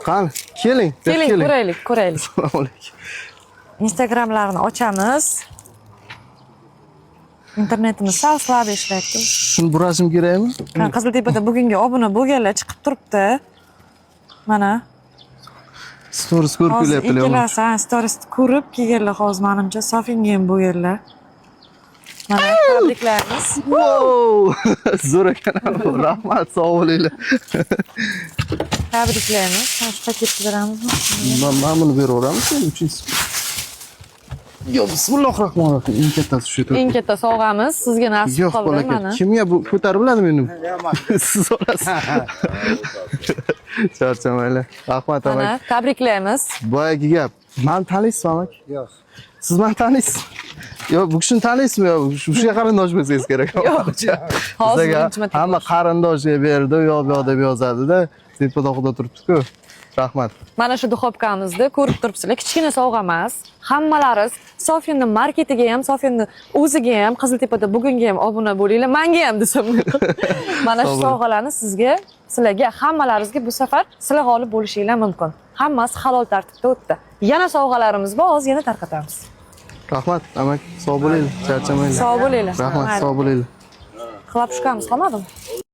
Qani, keling. Keling, ko'raylik. Assalomu alaykum. Instagramlarni ochamiz. Internetimiz slab ishlayapti. Shuni burashim kerakmi? Qiziltepada bugungi obuna bo'lganlar chiqib turibdi. Mana. Stories ko'rib kelyaptilar. Ikkalasi stories ko'rib kelganlar hozir menimcha Sofinga ham bo'lganlar. Mana tabriklarimiz. Wow! Zo'r ekan. Rahmat, sog' bo'linglar. Tabriklaymiz. Shu paketni beramizmi? Mana buni beraveramiz, uchinchisi. Yo, bismillahirrohmanirrohim. Eng kattasi shu. Eng katta sovg'amiz sizga nasib Yo'q, qildi mana. Kimga bu ko'tarib biladimi endi? Siz olasiz. Charchamaylar. Rahmat, Mana amak. tabriklaymiz. Boyagi gap. Men taniysizmi, amak? Yo'q. Siz meni taniysizmi? Yo, bu kishini taniysizmi? Shunga qarindosh bo'lsangiz kerak. Yo'q. Hozir birinchi marta. Hamma qarindoshiga berdi, u yoq bu yoq deb yozadi-da. Tepadoqda turibdi-ku. Rahmat. Mana shu duxovkamizda ko'rib turibsizlar, kichkina sovg'a emas. Hammalaringiz Sofiyaning marketiga ham, Sofiyaning o'ziga ham, Qiziltepada bugunga ham obuna bo'linglar. Menga ham desam. Mana shu sovg'alarni sizlarga hammalaringizga bu safar sizlar g'olib bo'lishinglar mumkin. Hammasi halol tartibda o'tdi. Yana sovg'alarimiz bor, hozir yana tarqatamiz. Rahmat, amak. Sog' bo'linglar, charchamaylar. Sog' bo'linglar. Rahmat, sog' bo'linglar. Xlopshkamiz qolmadimi?